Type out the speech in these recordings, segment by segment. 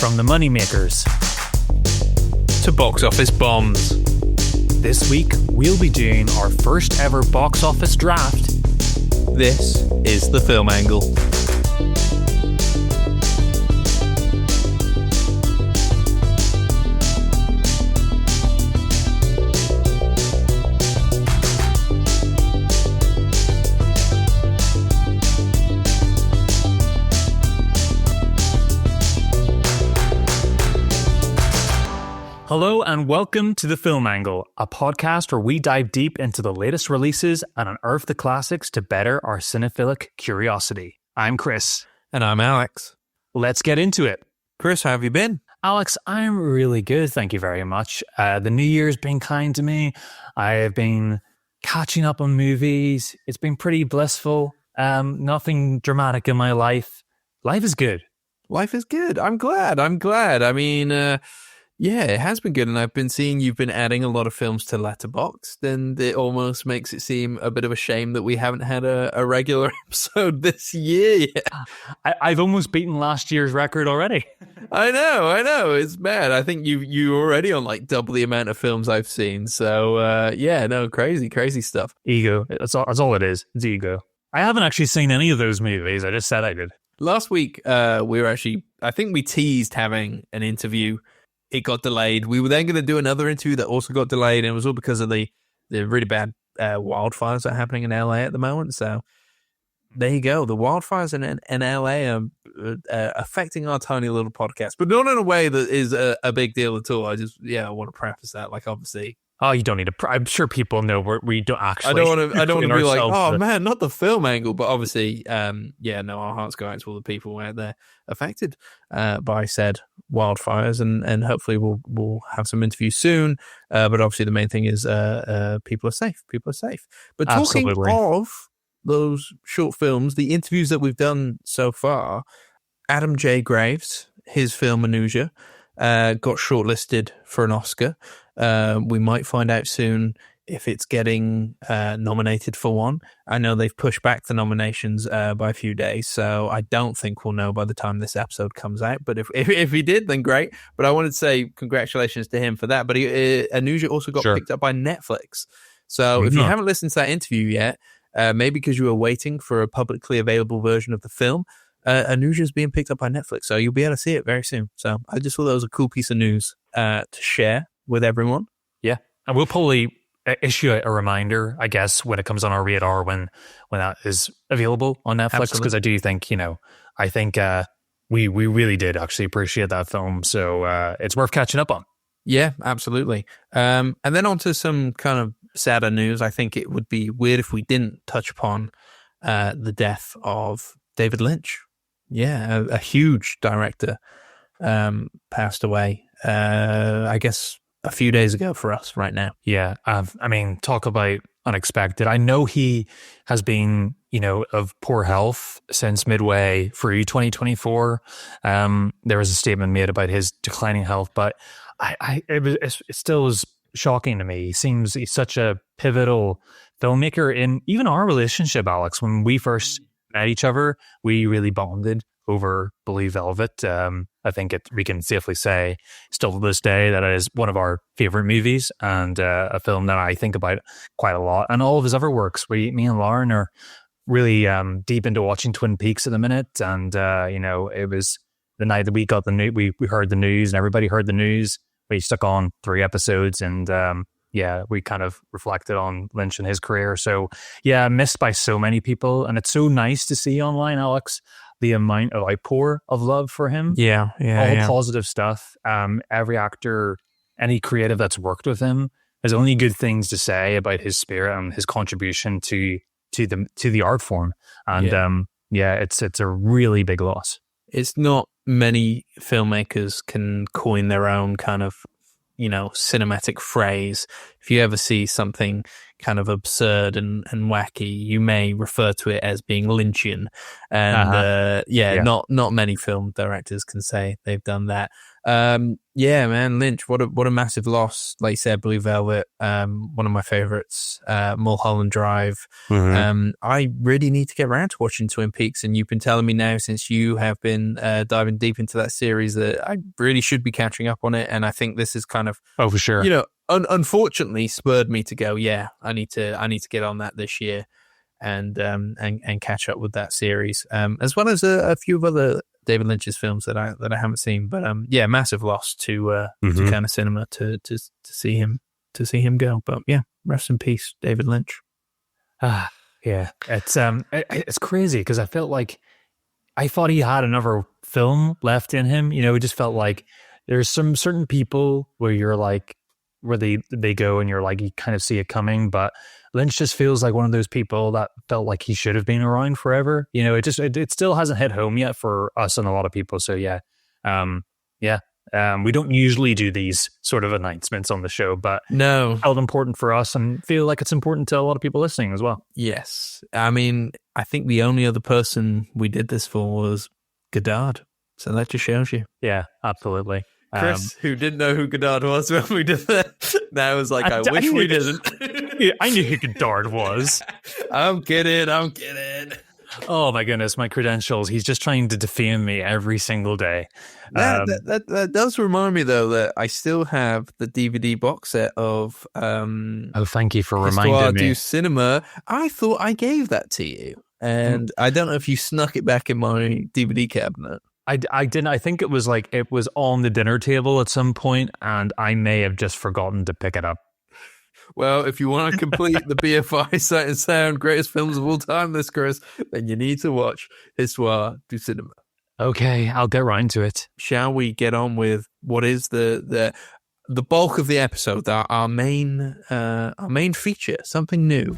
From the moneymakers to box office bombs. This week, we'll be doing our first ever box office draft. This is the Film Angle. Hello and welcome to The Film Angle, a podcast where we dive deep into the latest releases and unearth the classics to better our cinephilic curiosity. I'm Kris. And I'm Alex. Let's get into it. Kris, how have you been? Alex, I'm really good, thank you very much. The new year's been kind to me. I have been catching up on movies. It's been pretty blissful. Nothing dramatic in my life. Life is good. Life is good. I'm glad. I mean, yeah, it has been good, and I've been seeing you've been adding a lot of films to Letterboxd, and it almost makes it seem a bit of a shame that we haven't had a regular episode this year yet. I've almost beaten last year's record already. I know, it's bad. I think you're already on like double the amount of films I've seen, so yeah, no, crazy stuff. Ego, that's all it is. It's ego. I haven't actually seen any of those movies, I just said I did. Last week, I think we teased having an interview. It got delayed. We were then going to do another interview that also got delayed, and it was all because of the really bad wildfires that are happening in LA at the moment. So there you go. The wildfires in LA are affecting our tiny little podcast, but not in a way that is a big deal at all. I want to preface that. Like, obviously, oh, you don't need to. I'm sure people know we don't actually. I don't want to be like, oh man, not the Film Angle. But obviously, our hearts go out to all the people out there affected by said wildfires, and hopefully we'll have some interviews soon. But obviously, the main thing is people are safe. People are safe. But talking of those short films, the interviews that we've done so far, Adam J. Graves, his film Anuja, got shortlisted for an Oscar. We might find out soon if it's getting nominated for one. I know they've pushed back the nominations by a few days, so I don't think we'll know by the time this episode comes out. But if he did, then great. But I wanted to say congratulations to him for that. But Anuja also got picked up by Netflix. So if you haven't listened to that interview yet, maybe because you were waiting for a publicly available version of the film, Anuja is being picked up by Netflix, so you'll be able to see it very soon. So I just thought that was a cool piece of news to share with everyone. Yeah, and we'll probably issue a reminder, I guess, when it comes on our radar when that is available on Netflix, because I do think, I think we really did actually appreciate that film, so it's worth catching up on. Yeah, absolutely. And then on to some kind of sadder news. I think it would be weird if we didn't touch upon the death of David Lynch. Yeah, a huge director passed away, I guess, a few days ago for us right now. Yeah, I mean, talk about unexpected. I know he has been, of poor health since midway through 2024. There was a statement made about his declining health, but it still was shocking to me. He's such a pivotal filmmaker in even our relationship, Alex. When we first met each other, we really bonded over Blue Velvet. I think we can safely say still to this day that it is one of our favorite movies, and a film that I think about quite a lot. And all of his other works, me and Lauren are really deep into watching Twin Peaks at the minute. And it was the night that we got the news, we heard the news, and everybody heard the news. We stuck on 3 episodes, and we kind of reflected on Lynch and his career. So yeah, missed by so many people, and it's so nice to see online, Alex, the amount of outpour of love for him. Yeah. All positive stuff. Every actor, any creative that's worked with him has only good things to say about his spirit and his contribution to the art form. And it's a really big loss. It's not many filmmakers can coin their own kind of, cinematic phrase. If you ever see something kind of absurd and wacky, you may refer to it as being Lynchian. And not many film directors can say they've done that. Man, Lynch, what a massive loss. Like you said, Blue Velvet, one of my favorites, Mulholland Drive. I really need to get around to watching Twin Peaks, and you've been telling me now, since you have been diving deep into that series, that I really should be catching up on it. And I think this is kind of, for sure, unfortunately spurred me to go, I need to get on that this year and catch up with that series, as well as a few of other David Lynch's films that I haven't seen. But massive loss to kind of cinema to see him go. But rest in peace, David Lynch. It's crazy because I thought he had another film left in him. It just felt like there's some certain people where you're like, where they go and you're like, you kind of see it coming, but Lynch just feels like one of those people that felt like he should have been around forever. It still hasn't hit home yet for us and a lot of people. So we don't usually do these sort of announcements on the show, but no, felt important for us and feel like it's important to a lot of people listening as well. Yes. I mean, I think the only other person we did this for was Godard. So that just shows you. Yeah, absolutely. Chris, who didn't know who Godard was when we did that, now is like, I wish we didn't. I knew who Godard was. I'm kidding. Oh my goodness, my credentials. He's just trying to defame me every single day. That does remind me, though, that I still have the DVD box set of thank you for reminding me. Du Cinema. I thought I gave that to you, and I don't know if you snuck it back in my DVD cabinet. I didn't. I think it was on the dinner table at some point, and I may have just forgotten to pick it up. Well, if you want to complete the BFI Sight and Sound greatest films of all time, Chris, then you need to watch Histoire du Cinema. Okay, I'll get right into it. Shall we get on with what is the bulk of the episode, our main feature, something new?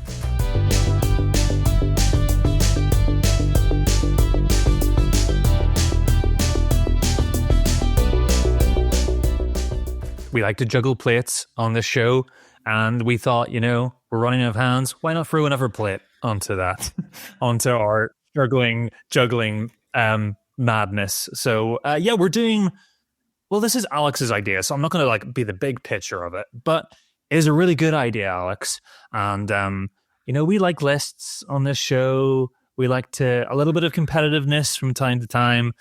We like to juggle plates on this show, and we thought, we're running out of hands. Why not throw another plate onto that, onto our juggling madness? So, we're doing. Well, this is Alex's idea, so I'm not going to be the big picture of it, but it is a really good idea, Alex. And we like lists on this show. We like a little bit of competitiveness from time to time,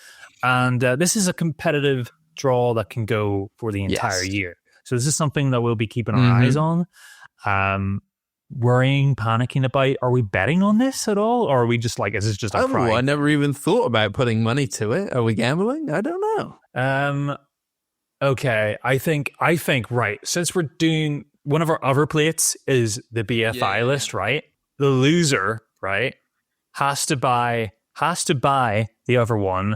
and this is a competitive draw that can go for the entire year. So this is something that we'll be keeping our eyes on. Worrying, panicking about, are we betting on this at all? Or are we just is this just a prank? I never even thought about putting money to it. Are we gambling? I don't know. Okay. I think right. Since we're doing one of our other plates is the BFI list, right? The loser, right, has to buy the other one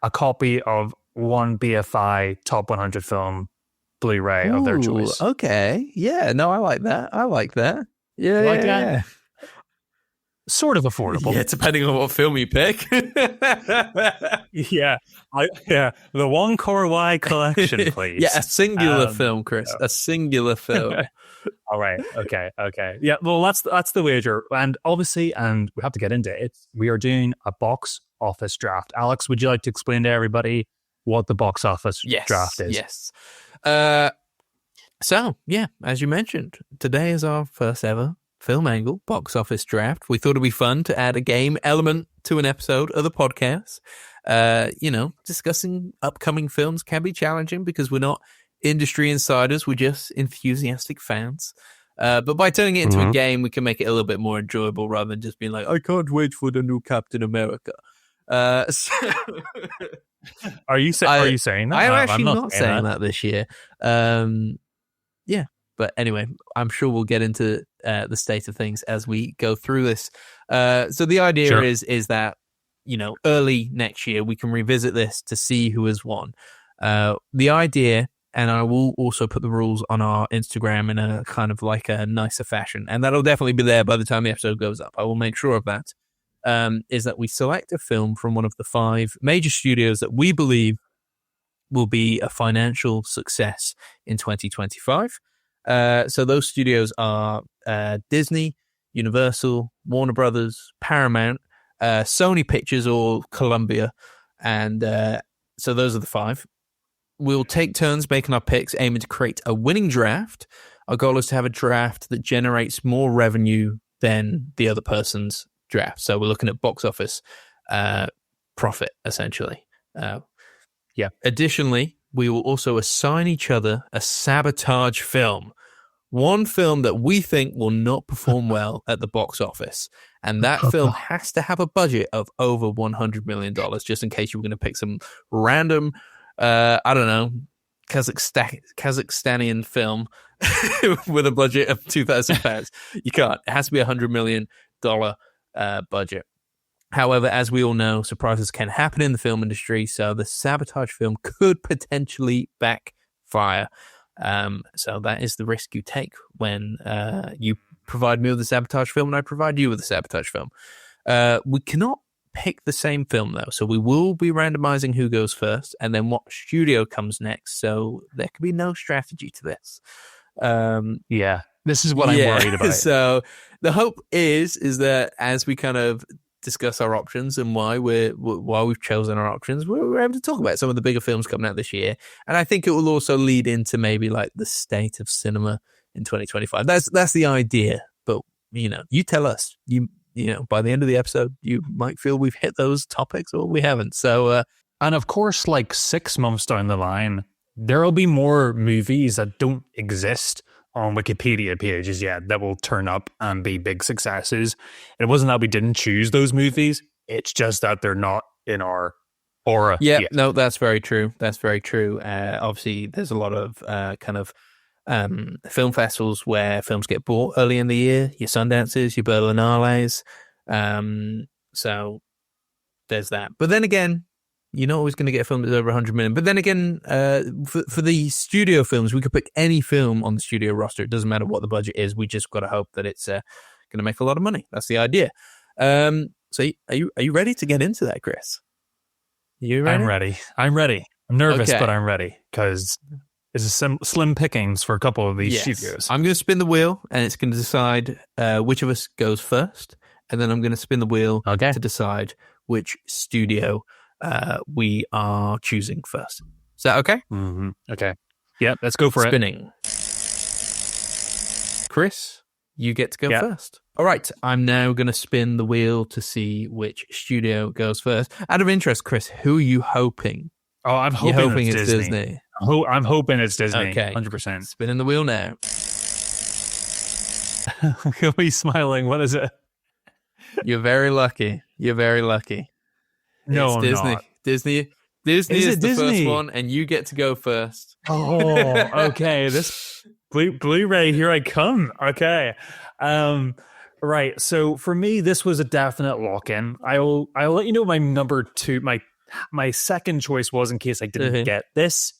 a copy of one BFI top 100 film Blu-ray of their choice. Okay. Yeah. No, I like that. Yeah. That? Sort of affordable. Yeah, depending on what film you pick. The Wong Kar-wai collection, please. Yeah, a singular film, Chris. A singular film. All right. Okay. Yeah. Well, that's the wager, and obviously, and we have to get into it. We are doing a box office draft. Alex, would you like to explain to everybody what the box office draft is? Yes. So, as you mentioned, today is our first ever Film Angle box office draft. We thought it'd be fun to add a game element to an episode of the podcast. Discussing upcoming films can be challenging because we're not industry insiders, we're just enthusiastic fans. But by turning it into a game, we can make it a little bit more enjoyable rather than just being like, I can't wait for the new Captain America. Are you saying that? I'm actually not saying that this year. But anyway, I'm sure we'll get into the state of things as we go through this. So the idea is that, early next year, we can revisit this to see who has won. The idea, and I will also put the rules on our Instagram in a kind of like a nicer fashion, and that'll definitely be there by the time the episode goes up. I will make sure of that. Is that we select a film from one of the 5 major studios that we believe will be a financial success in 2025. So those studios are Disney, Universal, Warner Brothers, Paramount, Sony Pictures or Columbia. And so those are the 5. We'll take turns making our picks, aiming to create a winning draft. Our goal is to have a draft that generates more revenue than the other person's draft. So we're looking at box office profit, essentially. Additionally, we will also assign each other a sabotage film. One film that we think will not perform well at the box office. And that film has to have a budget of over $100 million, just in case you were going to pick some random, I don't know, Kazakhstanian film with a budget of £2,000. You can't. It has to be $100 million budget. However, as we all know, surprises can happen in the film industry, so the sabotage film could potentially backfire. So that is the risk you take when you provide me with a sabotage film and I provide you with a sabotage film. We cannot pick the same film, though, so we will be randomizing who goes first and then what studio comes next, so there could be no strategy to this. This is what I'm worried about. So the hope is that as we kind of discuss our options and why we've chosen our options, we're able to talk about some of the bigger films coming out this year, and I think it will also lead into maybe like the state of cinema in 2025. That's the idea. But you tell us. You by the end of the episode, you might feel we've hit those topics or we haven't. So and of course, like 6 months down the line, there will be more movies that don't exist on Wikipedia pages yet that will turn up and be big successes. It wasn't that we didn't choose those movies. It's just that they're not in our aura. Yeah, yet. no, that's very true. That's very true. Obviously, there's a lot of film festivals where films get bought early in the year, your Sundances, your Berlinales. So there's that. But then again, you're not always going to get a film that's over 100 million. But then again, for the studio films, we could pick any film on the studio roster. It doesn't matter what the budget is. We just got to hope that it's going to make a lot of money. That's the idea. So are you ready to get into that, Kris? You ready? I'm ready. I'm nervous, but I'm ready because it's a slim pickings for a couple of these studios. I'm going to spin the wheel, and it's going to decide which of us goes first. And then I'm going to spin the wheel to decide which studio we are choosing first. Is that okay? Mm-hmm. Okay. Yep, let's go for Spinning. Kris, you get to go first. All right, I'm now going to spin the wheel to see which studio goes first. Out of interest, Kris, who are you hoping? Oh, I'm hoping it's Disney. I'm hoping it's Disney. Okay. 100%. Spinning the wheel now. Are we smiling? What is it? You're very lucky. No, it's Disney. I'm not. Disney is the first one, and you get to go first. Oh, okay. This Blu-ray, here I come. Okay. Right. So for me, this was a definite lock-in. I'll let you know my number 2. My second choice was in case I didn't get this.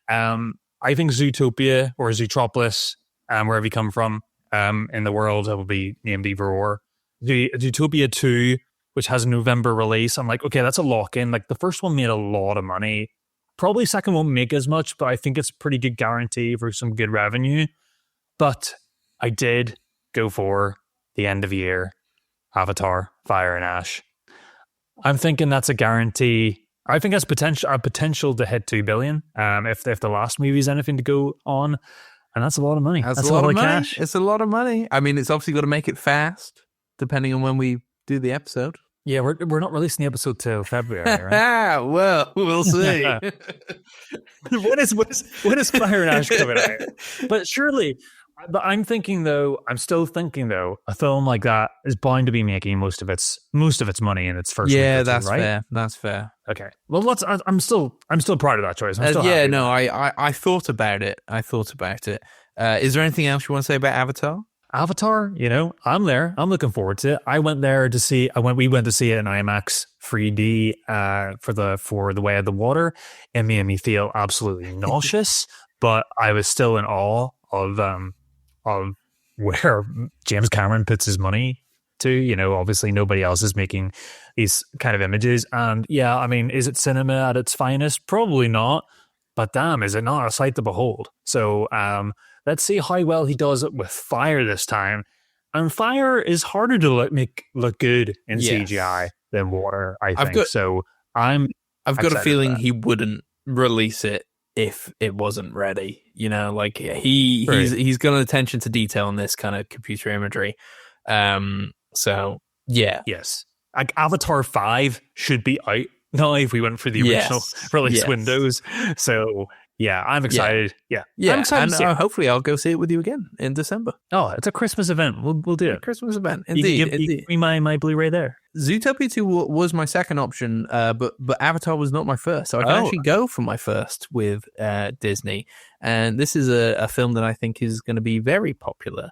I think Zootopia or Zootropolis, wherever you come from, in the world, that will be named either or. The Zootopia 2, which has a November release, I'm like, okay, that's a lock-in. Like, the first one made a lot of money. Probably second won't make as much, but I think it's a pretty good guarantee for some good revenue. But I did go for the end of year Avatar, Fire and Ash. I'm thinking that's a guarantee. I think that's potential to hit $2 billion if the last movie is anything to go on. And that's a lot of money. That's a lot of cash. It's a lot of money. I mean, it's obviously got to make it fast, depending on when we do the episode. Yeah, we're not releasing the episode till February, right? Well, we'll see. When is Fire and Ash coming out? But surely, I'm still thinking though, a film like that is bound to be making most of its money in its first. Yeah, that's right? fair. That's fair. Okay. Well, I'm still proud of that choice. I thought about it. Is there anything else you want to say about Avatar? Avatar, I'm there. I'm looking forward to it. We went to see it in IMAX 3D for the Way of the Water. It made me feel absolutely nauseous, but I was still in awe of where James Cameron puts his money to. Obviously nobody else is making these kind of images. And yeah, I mean, is it cinema at its finest? Probably not. But damn, is it not a sight to behold? So Let's see how well he does it with fire this time. And fire is harder to make look good in CGI than water, I think. I've got a feeling he wouldn't release it if it wasn't ready. You know, like he's got an attention to detail in this kind of computer imagery. So yeah. Yes. Like Avatar 5 should be out now if we went for the original release windows. So yeah, I'm excited. Yeah. I'm excited and hopefully I'll go see it with you again in December. Oh, it's a Christmas event. We'll do it. A Christmas event. Indeed. You can give me my Blu-ray there. Zootopia 2 was my second option, but Avatar was not my first. So I can actually go for my first with Disney. And this is a film that I think is going to be very popular,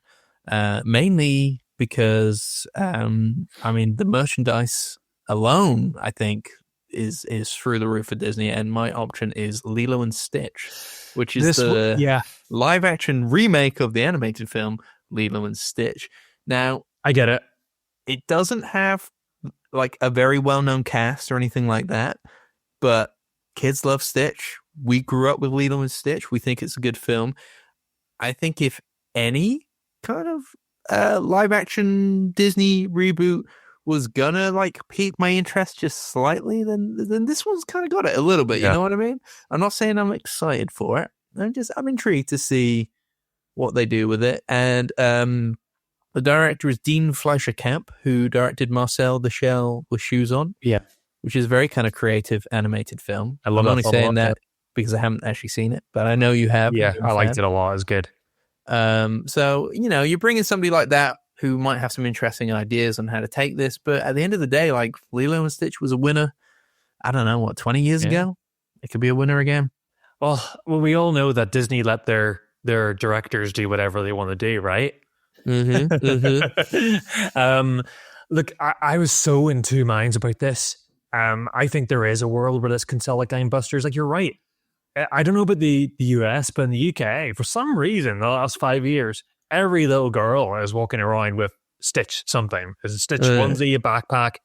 mainly because, the merchandise alone, I think, is through the roof for Disney. And my option is Lilo and Stitch, which is the live-action remake of the animated film Lilo and Stitch. Now, I get it. It doesn't have like a very well-known cast or anything like that, but kids love Stitch. We grew up with Lilo and Stitch. We think it's a good film. I think if any kind of live-action Disney reboot was gonna like pique my interest just slightly, then this one's kind of got it a little bit. You know what I mean? I'm not saying I'm excited for it. I'm intrigued to see what they do with it. And the director is Dean Fleischer Camp, who directed Marcel the Shell with Shoes On. Yeah, which is a very kind of creative animated film. I love it. I'm only saying that because I haven't actually seen it, but I know you have. Yeah, I liked it a lot. It was good. So you're bringing somebody like that who might have some interesting ideas on how to take this. But at the end of the day, like Lilo and Stitch was a winner, I don't know, 20 years ago? It could be a winner again. Well, we all know that Disney let their directors do whatever they want to do, right? Look, I was so in two minds about this. I think there is a world where this can sell like gangbusters. Like, you're right. I don't know about the US, but in the UK, for some reason, the last 5 years, every little girl is walking around with Stitch something. There's a Stitch onesie, a backpack.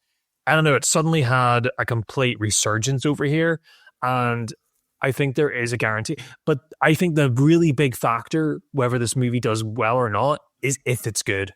I don't know. It suddenly had a complete resurgence over here. And I think there is a guarantee. But I think the really big factor, whether this movie does well or not, is if it's good.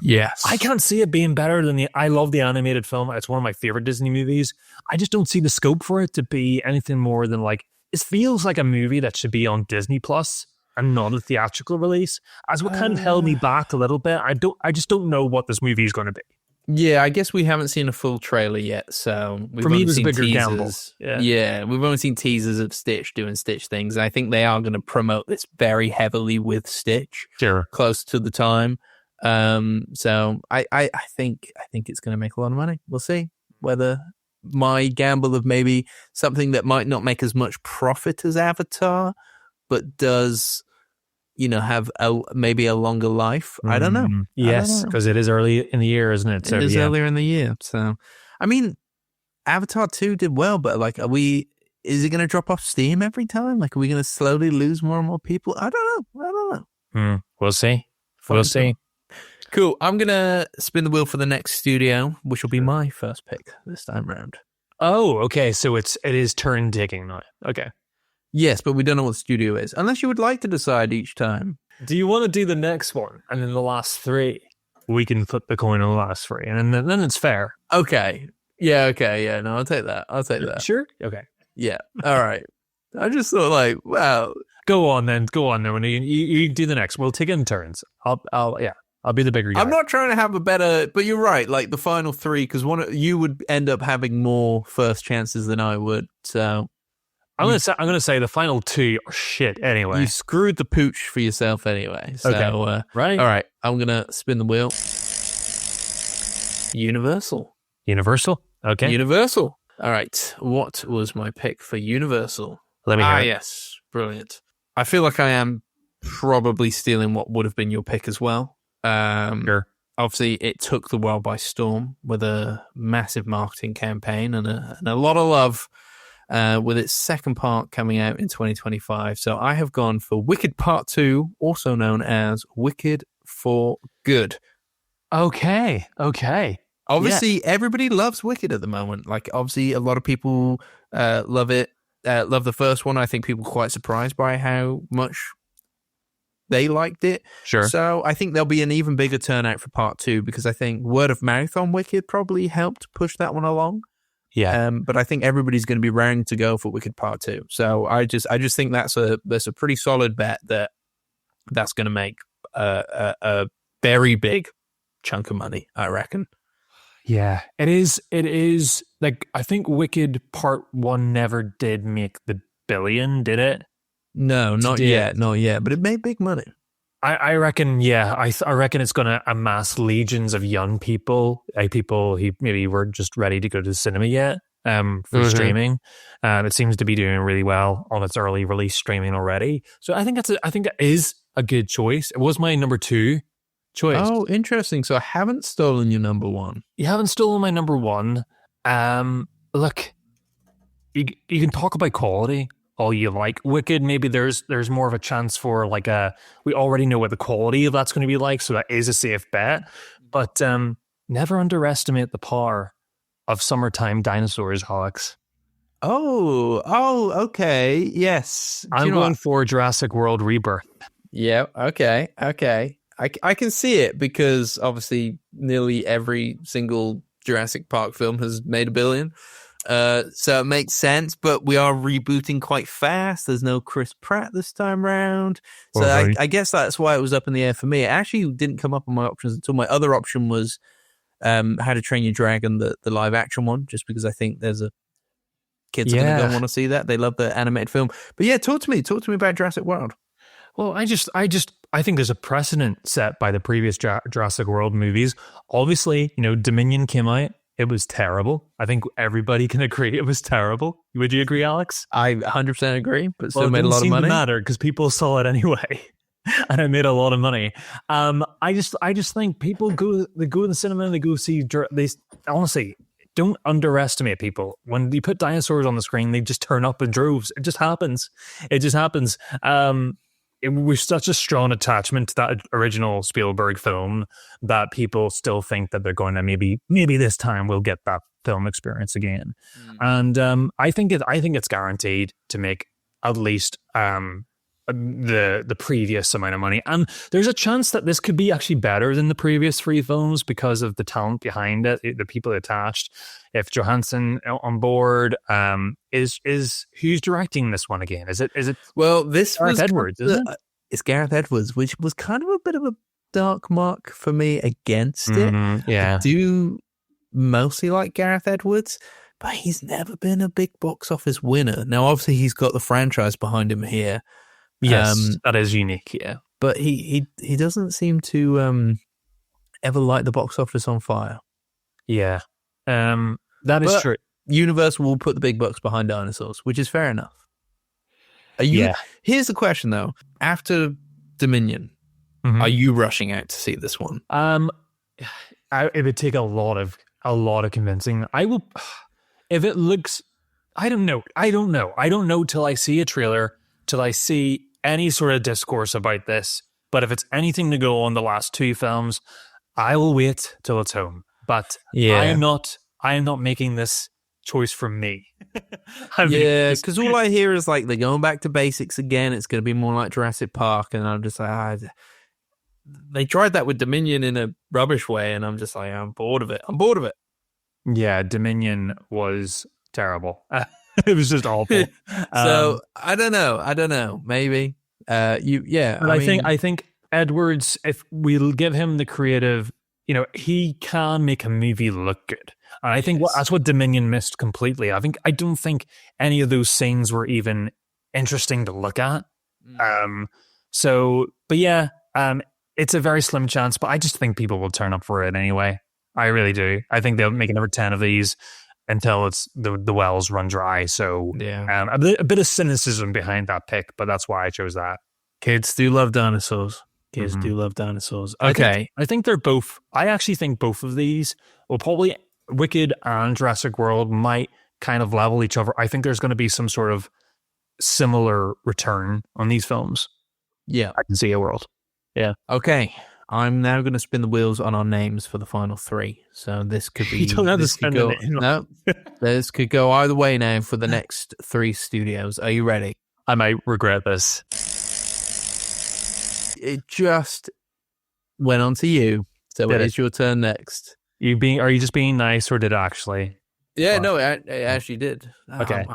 Yes. I can't see it being better than I love the animated film. It's one of my favorite Disney movies. I just don't see the scope for it to be anything more than like, it feels like a movie that should be on Disney Plus and not a theatrical release, as what kind of held me back a little bit. I just don't know what this movie is going to be. Yeah, I guess we haven't seen a full trailer yet, so for me it was a bigger gamble. Yeah, we've only seen teasers of Stitch doing Stitch things. I think they are going to promote this very heavily with Stitch, close to the time. So I think it's going to make a lot of money. We'll see whether my gamble of maybe something that might not make as much profit as Avatar, but does, have maybe a longer life. I don't know. Yes, because it is early in the year, isn't it? So, it is earlier in the year. So, I mean, Avatar 2 did well, but like, is it going to drop off steam every time? Like, are we going to slowly lose more and more people? I don't know. We'll see. We'll see. Cool. I'm going to spin the wheel for the next studio, which will be my first pick this time round. Oh, okay. So it is turn taking now. Okay. Yes, but we don't know what the studio is. Unless you would like to decide each time. Do you want to do the next one? And then the last three? We can flip the coin on the last three. And then it's fair. Okay. Yeah, okay. Yeah, no, I'll take that. Sure? Okay. Yeah. All right. I just thought like, wow. Go on then. You do the next. We'll take it in turns. I'll be the bigger guy. I'm not trying to have a better, but you're right. Like the final three, because you would end up having more first chances than I would. So I'm gonna say the final two are shit anyway. You screwed the pooch for yourself anyway. So, okay. Right. All right. I'm gonna spin the wheel. Universal. Okay. Universal. All right. What was my pick for Universal? Let me hear it. Yes. Brilliant. I feel like I am probably stealing what would have been your pick as well. Sure. Obviously, it took the world by storm with a massive marketing campaign and a lot of love with its second part coming out in 2025. So I have gone for Wicked Part 2, also known as Wicked for Good. Okay. Obviously, everybody loves Wicked at the moment. Like, obviously, a lot of people love it. Love the first one. I think people are quite surprised by how much they liked it. Sure. So I think there'll be an even bigger turnout for part 2 because I think word of mouth on Wicked probably helped push that one along. Yeah. But I think everybody's going to be raring to go for Wicked Part 2. So I just think that's a pretty solid bet that's going to make a very big chunk of money, I reckon. Yeah, it is like, I think Wicked Part 1 never did make the billion, did it? No, not yet, but it made big money. I reckon, yeah, I reckon it's going to amass legions of young people, like people who maybe weren't just ready to go to the cinema yet for streaming. It seems to be doing really well on its early release streaming already. So I think that is a good choice. It was my number 2 choice. Oh, interesting. So I haven't stolen your number 1. You haven't stolen my number 1. Look, you can talk about quality all you like. Wicked, maybe there's more of a chance for like we already know what the quality of that's going to be like, so that is a safe bet. But never underestimate the power of summertime dinosaurs, Alex. Oh, okay. Yes. I'm going for Jurassic World Rebirth. Yeah, okay. I can see it because obviously nearly every single Jurassic Park film has made $1 billion. So it makes sense, but we are rebooting quite fast. There's no Chris Pratt this time round. So I guess that's why it was up in the air for me. It actually didn't come up on my options until my other option was How to Train Your Dragon, the live action one, just because I think there's kids are going to go want to see that. They love the animated film. But yeah, talk to me about Jurassic World. Well, I think there's a precedent set by the previous Jurassic World movies. Obviously, Dominion came out. It was terrible. I think everybody can agree it was terrible. Would you agree, Alex? I 100% agree, but still made a lot of money. It didn't matter because people saw it anyway, and it made a lot of money. I just think people go to the cinema and they go see. Honestly, don't underestimate people. When you put dinosaurs on the screen, they just turn up in droves. It just happens. We've such a strong attachment to that original Spielberg film that people still think that they're going to maybe this time we'll get that film experience again. And I think it's guaranteed to make at least the previous amount of money. And there's a chance that this could be actually better than the previous 3 films because of the talent behind it, the people attached. If Johansson on board, is who's directing this one again? Is it? Well, this Gareth Edwards, isn't it? It's Gareth Edwards, which was kind of a bit of a dark mark for me against it. Yeah, I do mostly like Gareth Edwards, but he's never been a big box office winner. Now, obviously, he's got the franchise behind him here. Yes, that is unique. Yeah, but he doesn't seem to ever light the box office on fire. Yeah. That is true. Universal will put the big bucks behind dinosaurs, which is fair enough. Here's the question though. After Dominion, are you rushing out to see this one? It would take a lot of convincing. I will, if it looks, I don't know till I see a trailer, till I see any sort of discourse about this. But if it's anything to go on the last 2 films, I will wait till it's home. But I am not making this choice for me. Because all I hear is like they're going back to basics again. It's going to be more like Jurassic Park, and I'm just like, they tried that with Dominion in a rubbish way, and I'm just like, I'm bored of it. Yeah, Dominion was terrible. It was just awful. So I don't know. Maybe I think Edwards, if we'll give him the creative. He can make a movie look good. And I think that's what Dominion missed completely. I don't think any of those scenes were even interesting to look at. It's a very slim chance, but I just think people will turn up for it anyway. I really do. I think they'll make another 10 of these until it's the wells run dry. So a bit of cynicism behind that pick, but that's why I chose that. Kids do love dinosaurs. Kids do love dinosaurs. Okay. I think they're both. I actually think both of these will probably, Wicked and Jurassic World might kind of level each other. I think there's going to be some sort of similar return on these films. Yeah. I can see a world. Yeah. Okay. I'm now going to spin the wheels on our names for the final 3. So this could be. You don't have to spin it. No. This could go either way now for the next 3 studios. Are you ready? I might regret this. it just went on to you. So it's your turn next. Are you just being nice, or did it actually? Yeah, no, it actually did. Okay.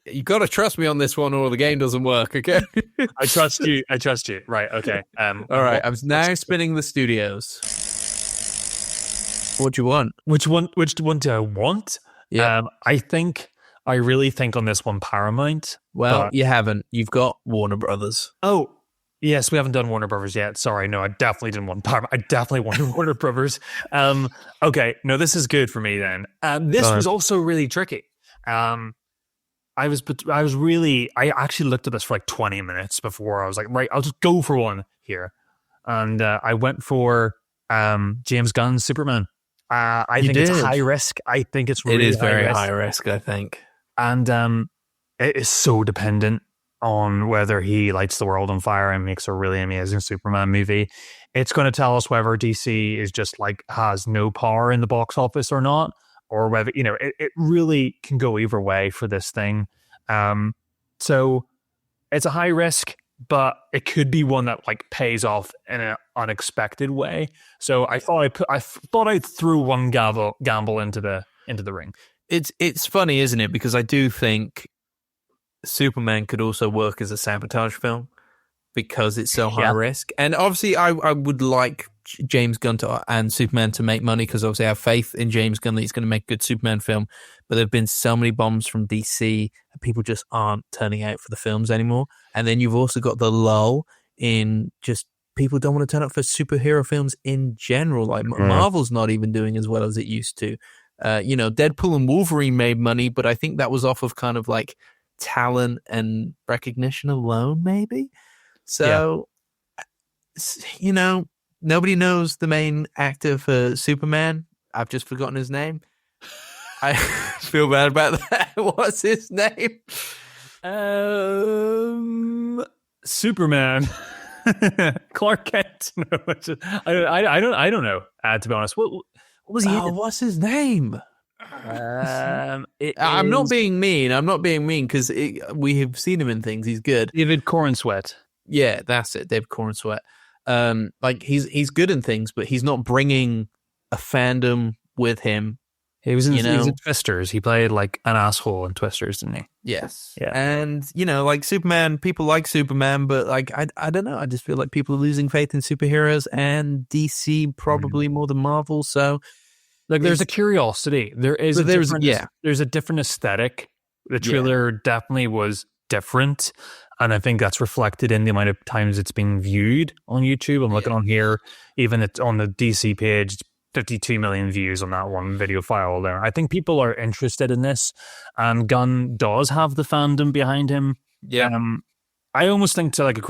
You got to trust me on this one, or the game doesn't work. Okay. I trust you. Right. Okay. All right. I'm now spinning the studios. What do you want? Which one do I want? Yeah. I really think on this one Paramount. Well, you haven't. You've got Warner Brothers. Oh, yes, we haven't done Warner Brothers yet. Sorry, no, I definitely didn't want Paramount. I definitely wanted Warner Brothers. Okay, no, this is good for me then. This was also really tricky. I actually looked at this for like 20 minutes before I was like, right, I'll just go for one here. And I went for James Gunn's Superman. I think it's high risk. I think it's really very high risk, I think. And it is so dependent on whether he lights the world on fire and makes a really amazing Superman movie. It's going to tell us whether DC is just like has no power in the box office or not, or whether, it really can go either way for this thing. So it's a high risk, but it could be one that like pays off in an unexpected way. So I thought I'd throw one gamble into the ring. It's funny, isn't it? Because I do think Superman could also work as a sabotage film because it's so high risk. And obviously I would like James Gunn and Superman to make money, because obviously I have faith in James Gunn that he's going to make a good Superman film. But there have been so many bombs from DC and people just aren't turning out for the films anymore. And then you've also got the lull in just people don't want to turn up for superhero films in general. Like Marvel's not even doing as well as it used to. Deadpool and Wolverine made money, but I think that was off of kind of like talent and recognition alone, maybe. So, nobody knows the main actor for Superman. I've just forgotten his name. I feel bad about that. What's his name? Superman. Clark Kent. No, I don't know. To be honest, what was he? What's his name? I'm not being mean because we have seen him in things. He's good. David Cornsweet. Yeah, that's it. David Cornsweet. He's good in things, but he's not bringing a fandom with him. He was in Twisters. He played like an asshole in Twisters, didn't he? Yes. Yeah. And like Superman, people like Superman, but like I don't know. I just feel like people are losing faith in superheroes, and DC probably more than Marvel. So. Like there's a curiosity. There's a different aesthetic. The trailer definitely was different, and I think that's reflected in the amount of times it's been viewed on YouTube. I'm looking on here, even it's on the DC page, 52 million views on that one video file there. I think people are interested in this, and Gunn does have the fandom behind him. Yeah. I almost think I think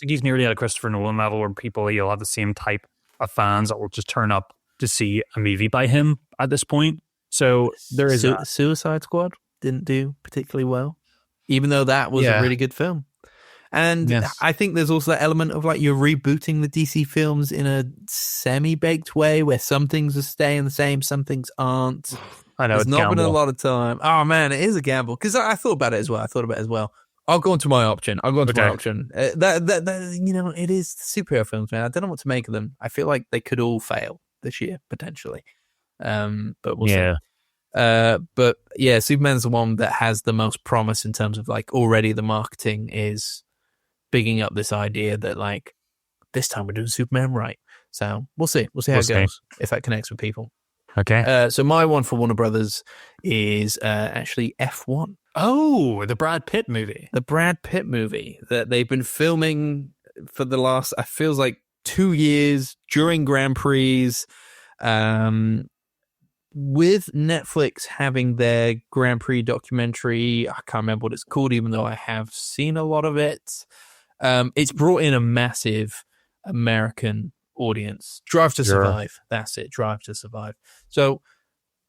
he's nearly at a Christopher Nolan level where you'll have the same type of fans that will just turn up to see a movie by him at this point. So there is Suicide Squad didn't do particularly well, even though that was a really good film. And I think there's also that element of like you're rebooting the DC films in a semi-baked way where some things are staying the same, some things aren't. I know. There's not been a lot of time. Oh man, it is a gamble, because I thought about it as well. I'll go into my option. That it is superhero films, man. I don't know what to make of them. I feel like they could all fail this year potentially, but we'll see. But yeah, Superman's the one that has the most promise in terms of like already the marketing is bigging up this idea that like this time we're doing Superman right. So we'll see how it goes, if that connects with people. Okay. So my one for Warner Brothers is actually F1. Oh, the Brad Pitt movie. The Brad Pitt movie that they've been filming for the last, it feels like 2 years during Grand Prix, with Netflix having their Grand Prix documentary. I can't remember what it's called, even though I have seen a lot of it. It's brought in a massive American audience. Drive to Survive. That's it. Drive to Survive. So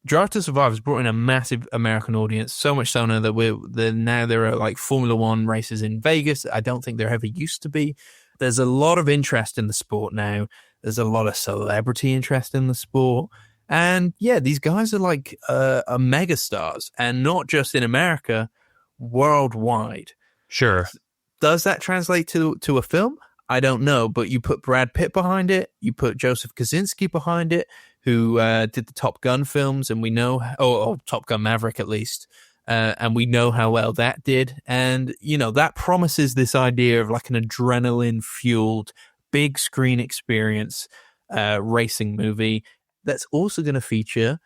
Drive to Survive has brought in a massive American audience, so much so now that now there are like Formula One races in Vegas. I don't think there ever used to be. There's a lot of interest in the sport now. There's a lot of celebrity interest in the sport. And yeah, these guys are like are mega stars, and not just in America, worldwide. Sure. Does that translate to a film? I don't know, but you put Brad Pitt behind it, you put Joseph Kosinski behind it, who did the Top Gun films, and we know, or Top Gun Maverick at least, and we know how well that did. And, that promises this idea of like an adrenaline-fueled, big screen experience racing movie that's also going to feature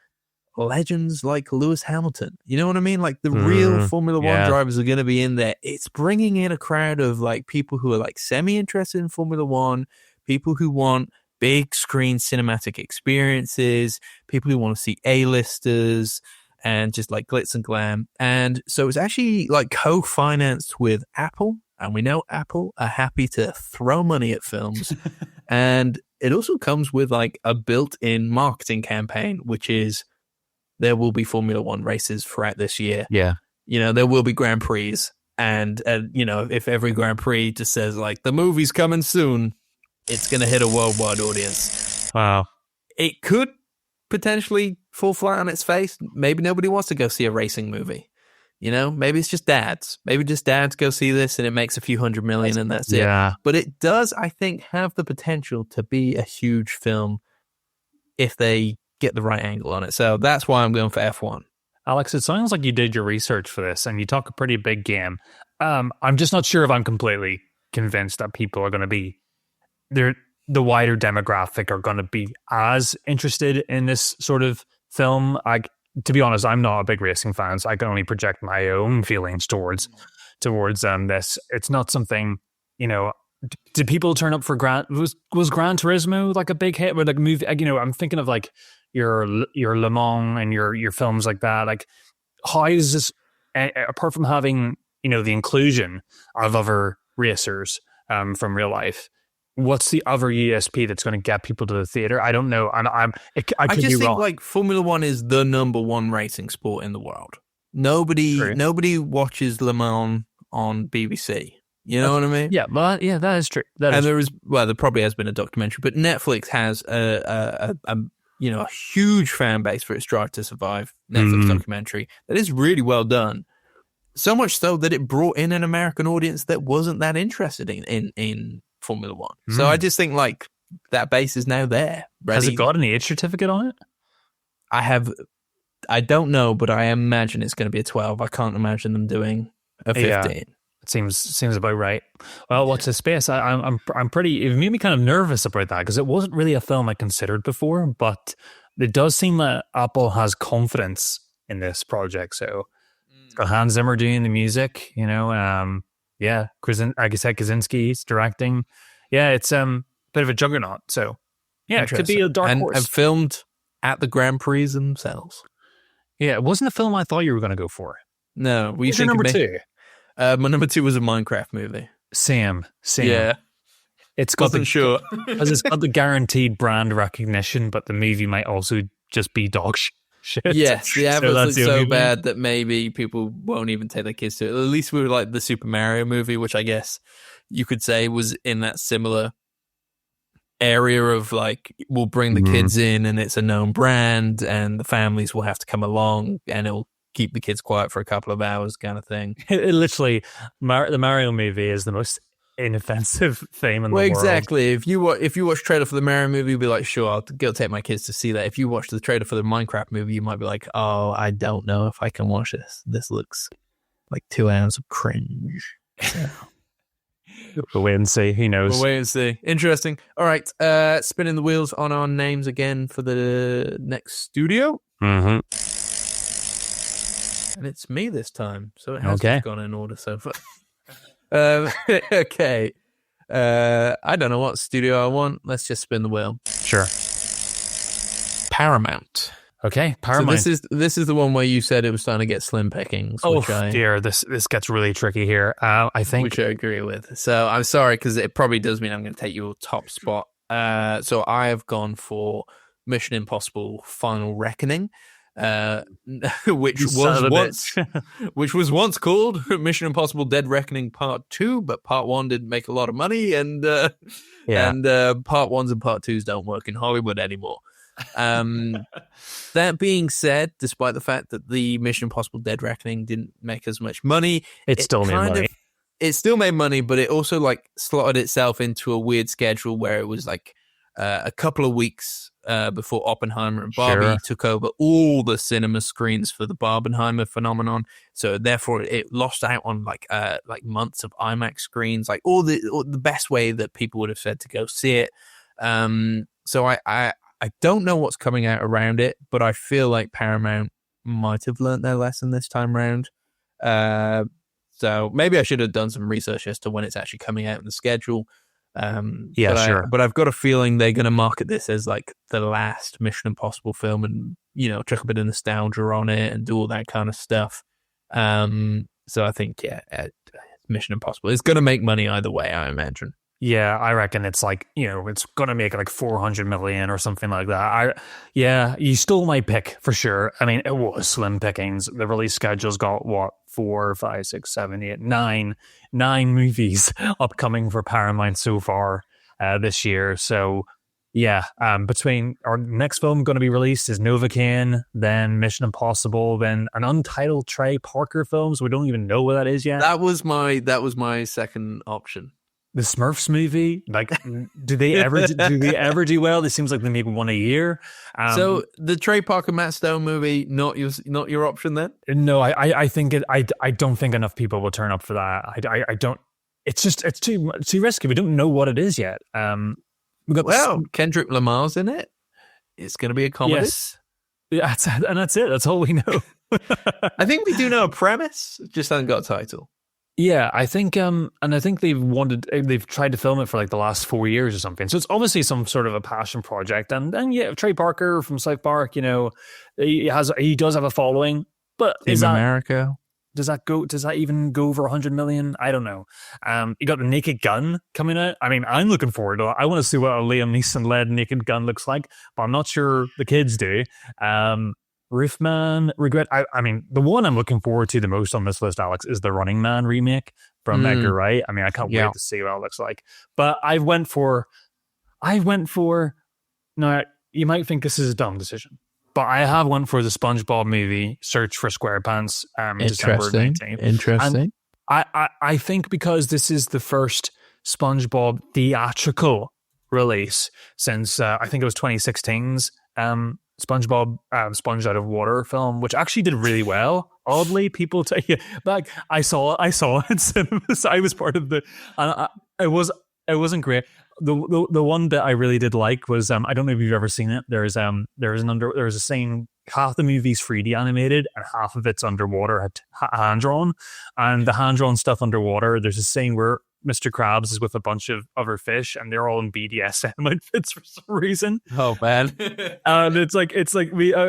legends like Lewis Hamilton. You know what I mean? Like the real Formula One drivers are going to be in there. It's bringing in a crowd of like people who are like semi-interested in Formula One, people who want big screen cinematic experiences, people who want to see A-listers and just like glitz and glam. And so it's actually like co-financed with Apple. And we know Apple are happy to throw money at films. And it also comes with like a built-in marketing campaign, which is there will be Formula One races throughout this year. Yeah. There will be Grand Prix. And if every Grand Prix just says like the movie's coming soon, it's going to hit a worldwide audience. Wow. It could potentially fall flat on its face. Maybe nobody wants to go see a racing movie. Maybe it's just dads. Maybe just dads go see this and it makes a few $100 million and that's it. But it does, I think, have the potential to be a huge film if they get the right angle on it. So that's why I'm going for F1. Alex, it sounds like you did your research for this and you talk a pretty big game. I'm just not sure if I'm completely convinced that people are going to be the wider demographic are going to be as interested in this sort of film. To be honest, I'm not a big racing fan, so I can only project my own feelings towards this. It's not something, did people turn up for was Gran Turismo like a big hit or like a movie? I'm thinking of like your Le Mans and your films like that. Like, how is this, apart from having, the inclusion of other racers from real life, what's the other USP that's going to get people to the theater? I don't know. I could just be think wrong. Like Formula One is the number one racing sport in the world. Nobody watches Le Mans on BBC. You know what I mean? Yeah, but that is true. There probably has been a documentary, but Netflix has a huge fan base for its Drive to Survive Netflix documentary that is really well done. So much so that it brought in an American audience that wasn't that interested in Formula One. So I just think like that base is now there. Ready. Has it got an age certificate on it? I don't know, but I imagine it's going to be a 12. I can't imagine them doing a 15. Yeah, it seems about right. Well, what's the space? I'm pretty. It made me kind of nervous about that because it wasn't really a film I considered before, but it does seem that Apple has confidence in this project. So it's got Hans Zimmer doing the music, Yeah, Kosinski's directing. Yeah, it's a bit of a juggernaut. So, yeah, it could be a dark horse. And filmed at the Grand Prix themselves. Yeah, it wasn't a film I thought you were going to go for. No, what's your number two? My number two was a Minecraft movie. Sam. Yeah, it's got sure because it's got the guaranteed brand recognition, but the movie might also just be dog shit. Yes, the adverts look so bad that maybe people won't even take their kids to it. At least we were like the Super Mario movie, which I guess you could say was in that similar area of like, we'll bring the kids in and it's a known brand and the families will have to come along and it'll keep the kids quiet for a couple of hours kind of thing. It literally, the Mario movie is the most inoffensive theme in the world. Exactly. If you watch trailer for the Mario movie, you'll be like, sure, I'll go take my kids to see that. If you watch the trailer for the Minecraft movie, you might be like, oh, I don't know if I can watch this. This looks like 2 hours of cringe. Yeah. We'll wait and see. Who knows? We'll wait and see. Interesting. All right. Spinning the wheels on our names again for the next studio. Mm-hmm. And it's me this time. So it has gone in order so far. Okay. I don't know what studio I want. Let's just spin the wheel. Sure. Paramount. Okay, Paramount. So this is the one where you said it was starting to get slim pickings. Dear, this gets really tricky here. I think, which I agree with. So I'm sorry because it probably does mean I'm going to take your top spot. So I have gone for Mission Impossible: Final Reckoning. Which was once called Mission Impossible: Dead Reckoning Part 2, but Part 1 didn't make a lot of money, and Part 1s and Part 2s don't work in Hollywood anymore. That being said, despite the fact that the Mission Impossible: Dead Reckoning didn't make as much money, it still made money. it still made money, but it also like slotted itself into a weird schedule where it was like a couple of weeks before Oppenheimer and Barbie took over all the cinema screens for the Barbenheimer phenomenon. So therefore, it lost out on like months of IMAX screens, like all the best way that people would have said to go see it. So I don't know what's coming out around it, but I feel like Paramount might have learned their lesson this time around. So maybe I should have done some research as to when it's actually coming out in the schedule. But I've got a feeling they're going to market this as like the last Mission Impossible film and, you know, chuck a bit of nostalgia on it and do all that kind of stuff. So I think, Mission Impossible. It's going to make money either way, I imagine. Yeah, I reckon it's like, you know, it's going to make like 400 million or something like that. You stole my pick for sure. I mean, it was slim pickings. The release schedule's got 4, 5, 6, 7, 8, 9 movies upcoming for Paramount so far this year. So yeah, between our next film going to be released is Novocaine, then Mission Impossible, then an untitled Trey Parker film. So we don't even know what that is yet. That was my second option. The Smurfs movie, like, do they ever do well? It seems like they make one a year. So the Trey Parker Matt Stone movie, not your option then? No, I think I don't think enough people will turn up for that. I don't. It's too risky. We don't know what it is yet. Kendrick Lamar's in it. It's going to be a comedy. Yes, that's it. That's all we know. I think we do know a premise. Just hasn't got a title. Yeah, I think, and I think they've tried to film it for like the last 4 years or something. So it's obviously some sort of a passion project. And yeah, Trey Parker from South Park, you know, he does have a following, but America? Does that even go over 100 million? I don't know. You got the Naked Gun coming out. I mean, I'm looking forward to it. I want to see what a Liam Neeson led Naked Gun looks like, but I'm not sure the kids do. Roofman, Regret. I mean, the one I'm looking forward to the most on this list, Alex, is the Running Man remake from Edgar Wright. I mean, I can't wait to see what it looks like. But I went for. No, you might think this is a dumb decision, but I have went for the SpongeBob movie, Search for SquarePants, December 19th. Interesting. And I think because this is the first SpongeBob theatrical release since I think it was 2016's SpongeBob Sponge Out of Water film, which actually did really well. Oddly, people take it back. I saw it in cinemas. I was part of the. It wasn't great. The one bit I really did like was I don't know if you've ever seen it. There's a scene, half the movie's 3D animated and half of it's underwater, hand drawn, and the hand drawn stuff underwater. There's a scene where Mr. Krabs is with a bunch of other fish and they're all in BDSM outfits for some reason. Oh man. And it's like it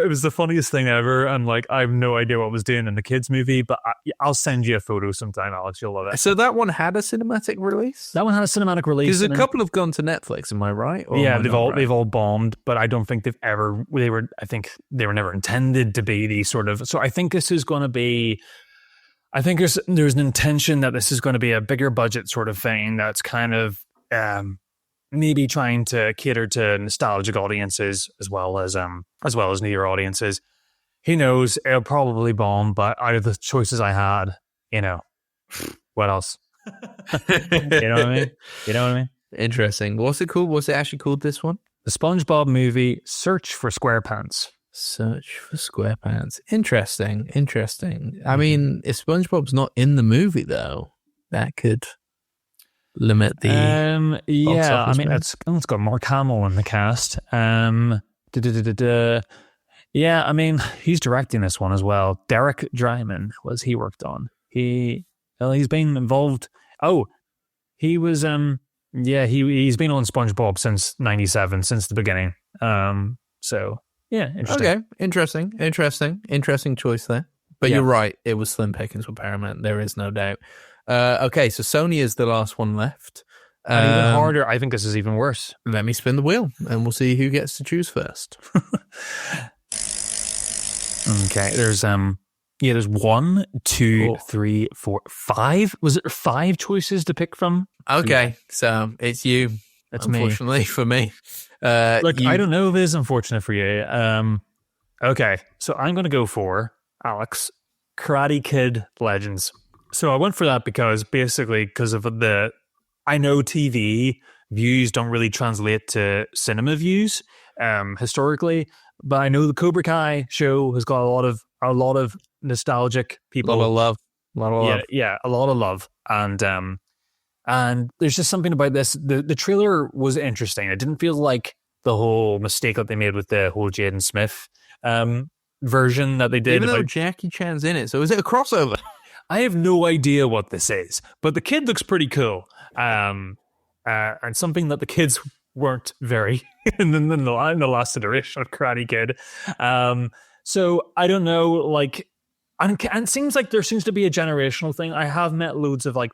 was the funniest thing ever. And like, I have no idea what I was doing in the kids movie, but I'll send you a photo sometime, Alex. You'll love it. So that one had a cinematic release? That one had a cinematic release. Because a couple have gone to Netflix, am I right? Or yeah, they've all bombed, but I don't think I think they were never intended to be these sort of, so I think this is going to be, I think there's an intention that this is going to be a bigger budget sort of thing that's kind of maybe trying to cater to nostalgic audiences as well as newer audiences. Who knows? It'll probably bomb, but out of the choices I had, you know, what else? You know what I mean? Interesting. What's it called? What's it actually called? This one? The SpongeBob movie, Search for SquarePants. Search for SquarePants. Interesting. I mean, if SpongeBob's not in the movie, though, that could limit the. Yeah, I mean, it's got Mark Hamill in the cast. Yeah, I mean, he's directing this one as well. Derek Dryman he worked on. He's been involved. Oh, he was. He's been on SpongeBob since '97, since the beginning. So. Yeah, interesting choice there. But you're right, it was slim pickings with Paramount, there is no doubt. Okay, so Sony is the last one left. And even harder, I think this is even worse. Let me spin the wheel, and we'll see who gets to choose first. Okay, there's 1, 2, 3, 4, 5. Was it 5 choices to pick from? Okay, so it's you. That's unfortunately me. For me. Look, I don't know if it is unfortunate for you. Okay, so I'm going to go for, Alex, Karate Kid Legends. So I went for that because of I know TV views don't really translate to cinema views historically, but I know the Cobra Kai show has got a lot of nostalgic people. A lot of love. Yeah, a lot of love. And there's just something about this. The trailer was interesting. It didn't feel like the whole mistake that they made with the whole Jaden Smith version that they did. Even though Jackie Chan's in it, so is it a crossover? I have no idea what this is, but the kid looks pretty cool. And something that the kids weren't very in the last iteration of Karate Kid. So I don't know, like, and it seems like there seems to be a generational thing. I have met loads of like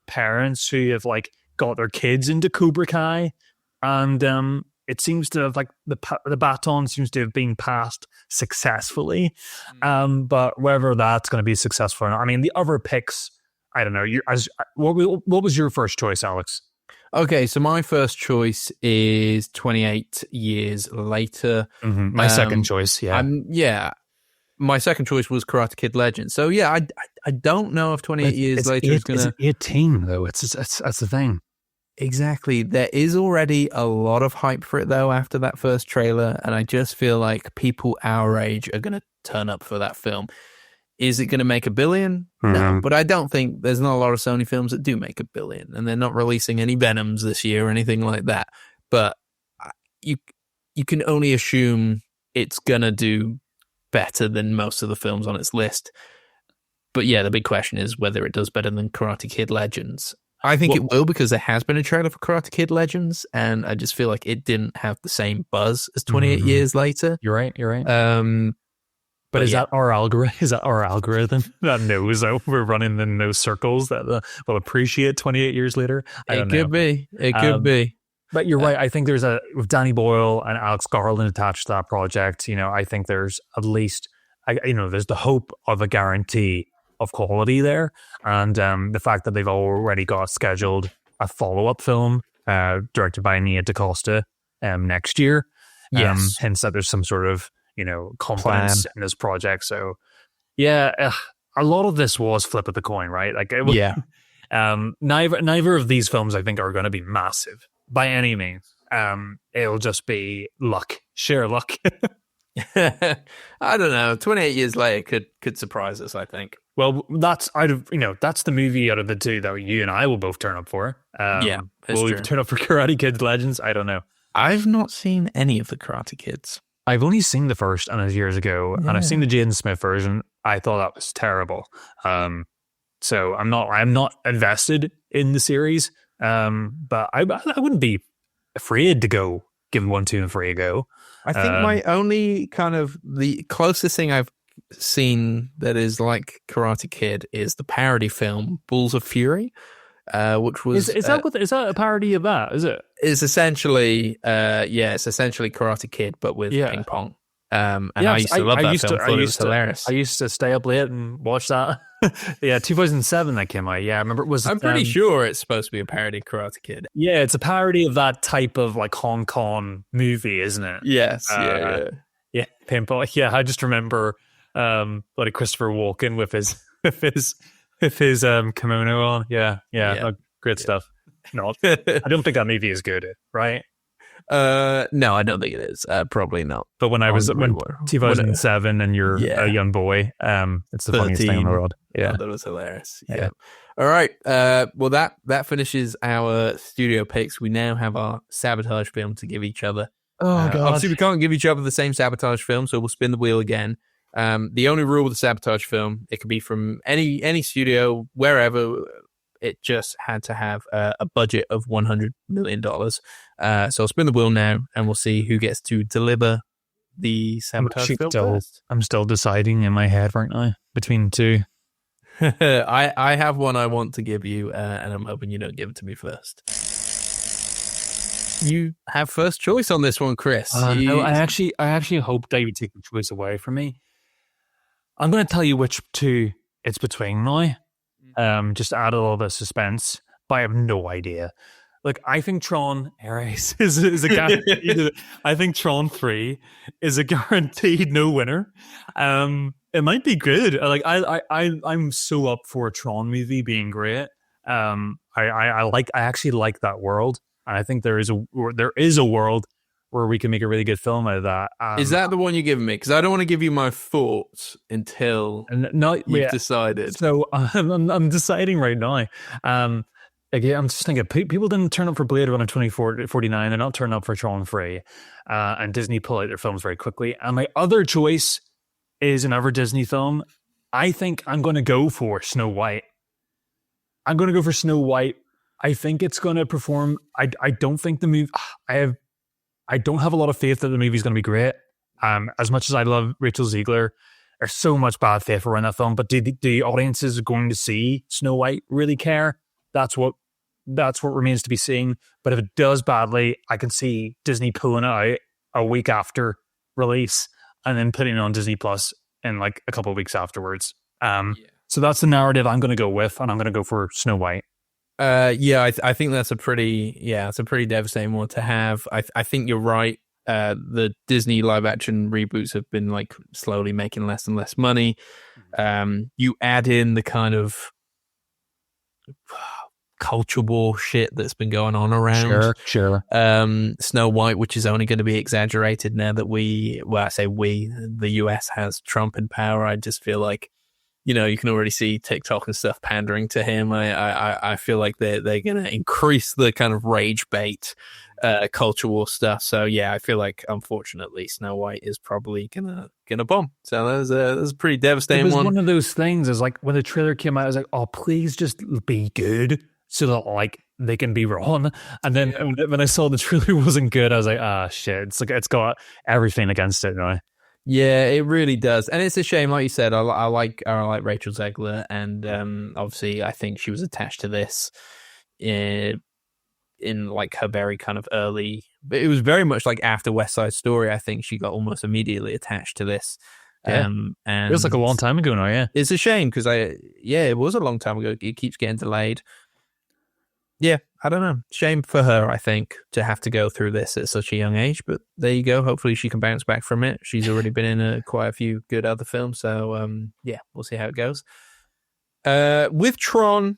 parents who have like got their kids into Cobra Kai, and it seems to have like the baton seems to have been passed successfully. But whether that's going to be successful or not, I mean, the other picks, I don't know. What was your first choice, Alex? Okay, so my first choice is 28 Years Later. Mm-hmm. My second choice, my second choice was Karate Kid Legends. So yeah, I don't know if 28 Years Later is going to... It's 18 though, that's the thing. Exactly. There is already a lot of hype for it though after that first trailer, and I just feel like people our age are going to turn up for that film. Is it going to make $1 billion? Mm-hmm. No, but I don't think there's not a lot of Sony films that do make $1 billion, and they're not releasing any Venoms this year or anything like that. But you can only assume it's going to do better than most of the films on its list. But yeah, the big question is whether it does better than Karate Kid Legends. I think it will, because there has been a trailer for Karate Kid Legends, and I just feel like it didn't have the same buzz as 28 Years Later. You're right. But is that our algorithm? Is that our algorithm that knows that we're running in those circles that will appreciate 28 years later? It could be. But you're right. I think there's with Danny Boyle and Alex Garland attached to that project. You know, I think there's at least, there's the hope of a guarantee of quality there, and the fact that they've already got scheduled a follow-up film directed by Nia DaCosta next year. Yes. Hence that there's some sort of confidence in this project. So yeah, a lot of this was flip of the coin, right? Like neither of these films I think are going to be massive by any means. It'll just be luck, sheer luck. I don't know. 28 Years Later could surprise us, I think. Well, that's that's the movie out of the two that you and I will both turn up for. Will we turn up for Karate Kid Legends? I don't know. I've not seen any of the Karate Kids. I've only seen the first, and it was years ago, and I've seen the Jaden Smith version. I thought that was terrible. So I'm not invested in the series. But I wouldn't be afraid to go give 1, 2, and 3 a go. I think my only kind of the closest thing I've seen that is like Karate Kid is the parody film Bulls of Fury, which was is that a parody of that? Is it? It's essentially it's essentially Karate Kid but with ping pong. And I used to love that film. Thought it was hilarious. I used to stay up late and watch that. 2007 that came out. Yeah, I remember it was. I'm pretty sure it's supposed to be a parody of Karate Kid. Yeah, it's a parody of that type of like Hong Kong movie, isn't it? Yes. Yeah, paintball. Yeah, I just remember like Christopher Walken with his kimono on. Yeah. Great stuff. No, I don't think that movie is good, right? No, I don't think it is. Probably not. But when 2007 and you're a young boy, it's the 13. Funniest thing in the world. Yeah, that was hilarious. Yeah. All right. Well, that finishes our studio picks. We now have our Sabotage film to give each other. Oh god! Obviously, we can't give each other the same Sabotage film, so we'll spin the wheel again. The only rule with the Sabotage film, it could be from any studio, wherever. It just had to have a budget of $100 million. So I'll spin the wheel now, and we'll see who gets to deliver the Sabotage film first. I'm still deciding in my head right now between two. I have one I want to give you, and I'm hoping you don't give it to me first. You have first choice on this one, Chris. No, I actually hope David takes the choice away from me. I'm going to tell you which two it's between now. Just add a little bit of suspense, but I have no idea. Look, I think Tron Ares is a guaranteed. I think Tron 3 is a guaranteed no winner. It might be good. Like I'm so up for a Tron movie being great. I actually like that world, and I think there is a world where we can make a really good film out of that. Is that the one you're giving me? Because I don't want to give you my thoughts until you've decided. So I'm deciding right now. Again, I'm just thinking, people didn't turn up for Blade Runner 2049. They're not turning up for Tron 3. And Disney pull out their films very quickly. And my other choice is another Disney film. I think I'm going to go for Snow White. I'm going to go for Snow White. I think it's going to perform. I don't think the movie... I don't have a lot of faith that the movie's going to be great. As much as I love Rachel Ziegler, there's so much bad faith around that film. But do the audiences going to see Snow White really care? That's what remains to be seen. But if it does badly, I can see Disney pulling it out a week after release and then putting it on Disney Plus in like a couple of weeks afterwards. So that's the narrative I'm going to go with, and I'm going to go for Snow White. I think that's a pretty devastating one to have. I think you're right. The Disney live action reboots have been like slowly making less and less money. You add in the kind of culture war shit that's been going on around. Sure. Snow White, which is only going to be exaggerated now that the US has Trump in power. I just feel like, you can already see TikTok and stuff pandering to him. I feel like they're going to increase the kind of rage bait, culture war stuff. So yeah, I feel like unfortunately Snow White is probably gonna bomb. So that was a pretty devastating one. It was one of those things. Is like when the trailer came out, I was like, oh, please just be good, so that like they can be wrong. And then when I saw the trailer wasn't good, I was like, ah, shit. It's like it's got everything against it now. Yeah, it really does, and it's a shame. Like you said, I like Rachel Zegler, and obviously, I think she was attached to this in like her very kind of early. It was very much like after West Side Story. I think she got almost immediately attached to this. Yeah. And it was like a long time ago now. Yeah, it's a shame because it was a long time ago. It keeps getting delayed. Yeah, I don't know. Shame for her, I think, to have to go through this at such a young age. But there you go. Hopefully she can bounce back from it. She's already been in quite a few good other films. So, we'll see how it goes. With Tron,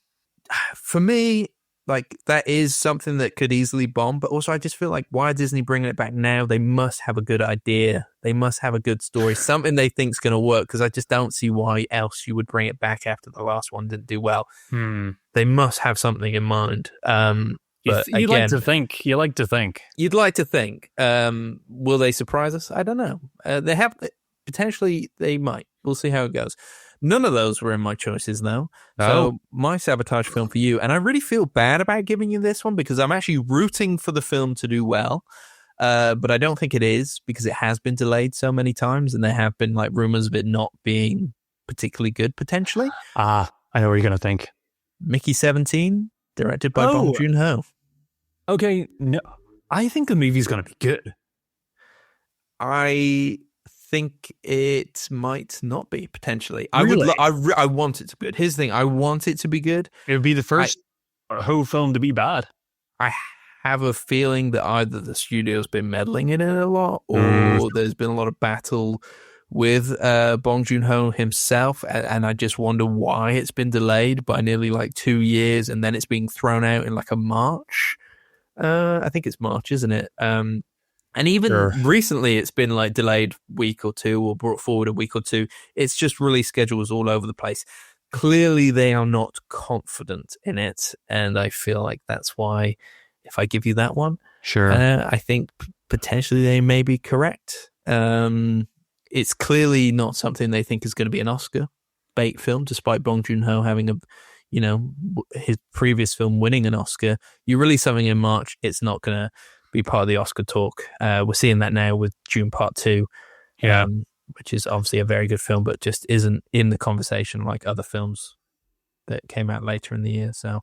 for me, like, that is something that could easily bomb. But also, I just feel like, why are Disney bringing it back now? They must have a good idea. They must have a good story. Something they think is going to work. Because I just don't see why else you would bring it back after the last one didn't do well. They must have something in mind. But you like to think. You like to think. You'd like to think. Will they surprise us? I don't know. They have potentially. They might. We'll see how it goes. None of those were in my choices, though. No. So my Sabotage film for you, and I really feel bad about giving you this one because I'm actually rooting for the film to do well. But I don't think it is because it has been delayed so many times, and there have been like rumors of it not being particularly good potentially. I know what you're going to think. Mickey 17, directed by Bong Joon-ho. Okay, no, I think the movie's going to be good. I think it might not be potentially. Really? I want it to be good. Here's the thing: I want it to be good. It would be the first whole film to be bad. I have a feeling that either the studio's been meddling in it a lot, or there's been a lot of battle with Bong Joon-ho himself, and I just wonder why it's been delayed by nearly like 2 years, and then it's being thrown out in like a March. I think it's March, isn't it? And even recently, it's been like delayed week or two, or brought forward a week or two. It's just release schedules all over the place. Clearly, they are not confident in it, and I feel like that's why. If I give you that one, I think potentially they may be correct. It's clearly not something they think is going to be an Oscar bait film, despite Bong Joon-ho having his previous film winning an Oscar. You release something in March, it's not going to be part of the Oscar talk. We're seeing that now with Dune Part 2, which is obviously a very good film, but just isn't in the conversation like other films that came out later in the year. So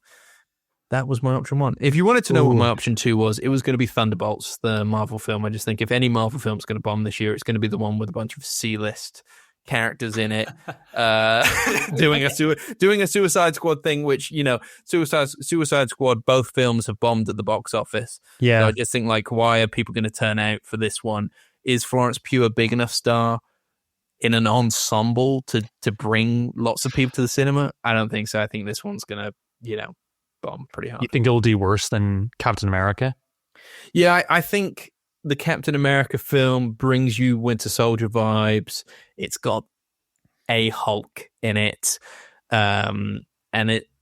that was my option one. If you wanted to know what my option two was, it was going to be Thunderbolts, the Marvel film. I just think if any Marvel film is going to bomb this year, it's going to be the one with a bunch of C-list characters in it, doing a Suicide Squad thing, which, you know, Suicide Squad, both films have bombed at the box office. Yeah. So I just think, like, why are people going to turn out for this one? Is Florence Pugh a big enough star in an ensemble to bring lots of people to the cinema? I don't think so. I think this one's going to, you know, bomb pretty hard. You think it'll do worse than Captain America? Yeah, I think the Captain America film brings you Winter Soldier vibes. It's got a Hulk in it, and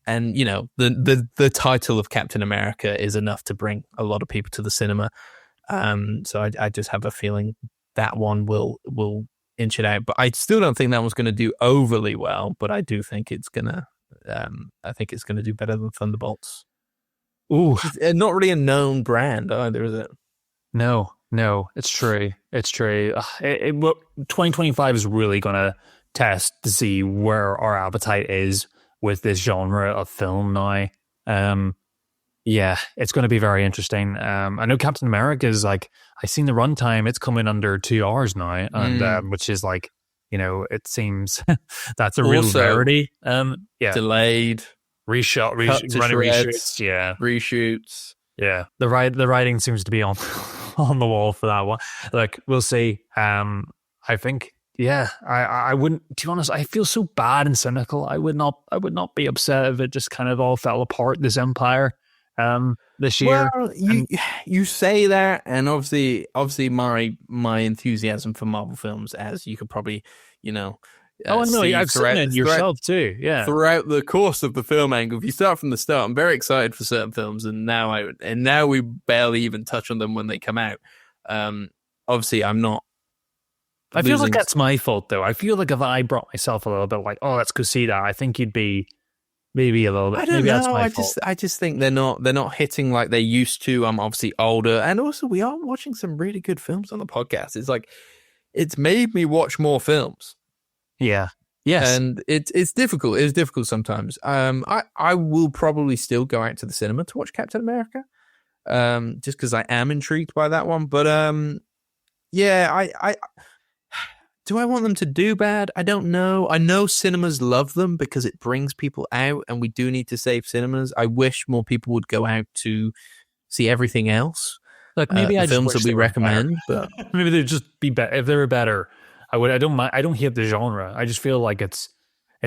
you know, the title of Captain America is enough to bring a lot of people to the cinema. So I just have a feeling that one will inch it out, but I still don't think that one's going to do overly well. But I do think it's gonna. I think it's going to do better than Thunderbolts. Ooh, it's not really a known brand either, is it? No, it's true. It's true. 2025 is really going to test to see where our appetite is with this genre of film now. Yeah, it's going to be very interesting. I know Captain America is like, I've seen the runtime, it's coming under 2 hours now, and which is like, you know, it seems that's a real rarity. Yeah, delayed, reshot, reshoots, yeah, reshoots. Yeah, the writing seems to be on the wall for that one. Like, we'll see. I think, yeah, I wouldn't. To be honest, I feel so bad and cynical. I would not be upset if it just kind of all fell apart. This empire, this year. Well, you say that, and obviously, my enthusiasm for Marvel films, as you could probably, you know. Oh, no, I've seen it yourself too. Yeah, throughout the course of the film angle, if you start from the start, I'm very excited for certain films, and now we barely even touch on them when they come out. Obviously, I'm not. I feel like that's my fault, though. I feel like if I brought myself a little bit, like, oh, let's go see that, I think you'd be maybe a little bit. I don't know. That's my fault. I just think they're not hitting like they used to. I'm obviously older, and also we are watching some really good films on the podcast. It's like it's made me watch more films. Yeah. Yes. And it's difficult. It's difficult sometimes. I will probably still go out to the cinema to watch Captain America. Just because I am intrigued by that one. But yeah, I do I want them to do bad? I don't know. I know cinemas love them because it brings people out, and we do need to save cinemas. I wish more people would go out to see everything else. Like maybe films that we recommend, but maybe they'd just be better if they were better. I don't mind. I don't hate the genre. I just feel like it's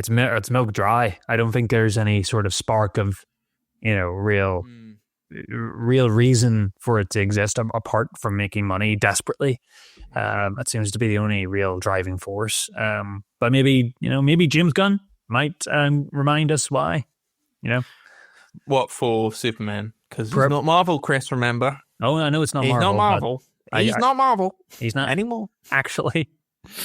milk dry. I don't think there's any sort of spark of, you know, real reason for it to exist apart from making money desperately. That seems to be the only real driving force. But maybe James Gunn might remind us why. You know, what for Superman? Because he's not Marvel, Chris. Remember? Oh, I know it's not. He's Marvel. Not Marvel. He's not Marvel. He's not anymore. Actually.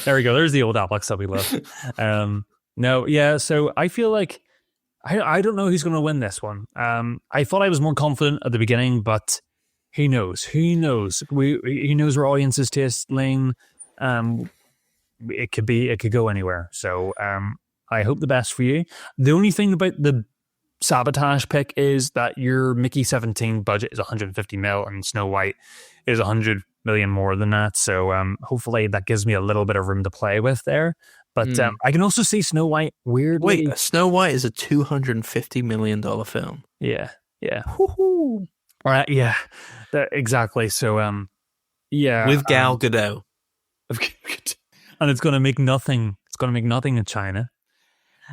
There we go. There's the old Alex that we love. No, yeah. So I feel like I don't know who's going to win this one. I thought I was more confident at the beginning, but who knows? Who knows? He knows our audience's taste lane. It could go anywhere. So I hope the best for you. The only thing about the Sabotage pick is that your Mickey 17 budget is 150 mil and Snow White is 100 million more than that. So hopefully that gives me a little bit of room to play with there. But I can also see Snow White weirdly. Wait, Snow White is a $250 million film. Yeah. Woo-hoo. All right, yeah, exactly. So yeah, with Gal Gadot, and it's going to make nothing. It's going to make nothing in China.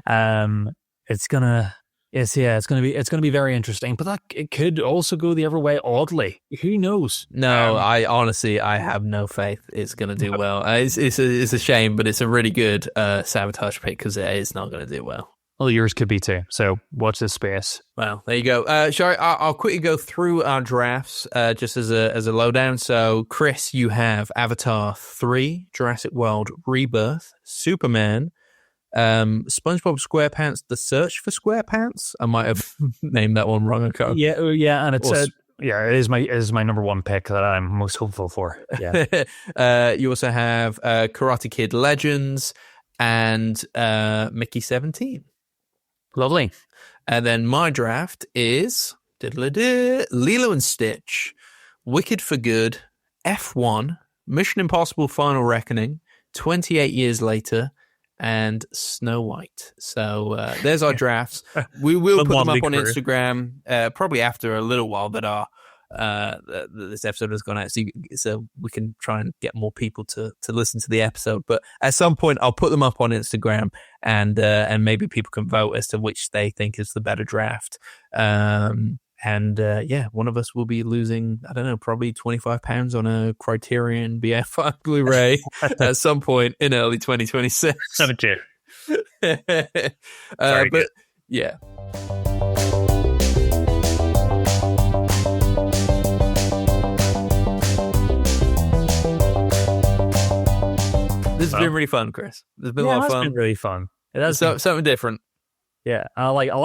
It's going to be very interesting, but it could also go the other way. Oddly, who knows? No, I honestly have no faith it's going to do well. It's a shame, but it's a really good Sabotage pick because it's not going to do well. Well, yours could be too. So watch this space. Well, there you go. I'll quickly go through our drafts just as a lowdown. So, Chris, you have Avatar 3, Jurassic World Rebirth, Superman, SpongeBob SquarePants: The Search for SquarePants. I might have named that one wrong. Yeah, and it is my number one pick that I'm most hopeful for. Yeah. You also have Karate Kid Legends and Mickey 17. Lovely. And then my draft is Lilo and Stitch, Wicked for Good, F1, Mission Impossible: Final Reckoning, 28 Years Later, and Snow White. So there's our drafts. We will put them up on Instagram probably after a little while that this episode has gone out, so we can try and get more people to listen to the episode. But at some point, I'll put them up on Instagram, and maybe people can vote as to which they think is the better draft. One of us will be losing, I don't know, probably £25 on a Criterion BFI Blu-ray at some point in early 2026. Sabotage. But yeah. This has been really fun, Chris. There's been a lot of fun. It's been really fun. It has something different. Yeah, I like a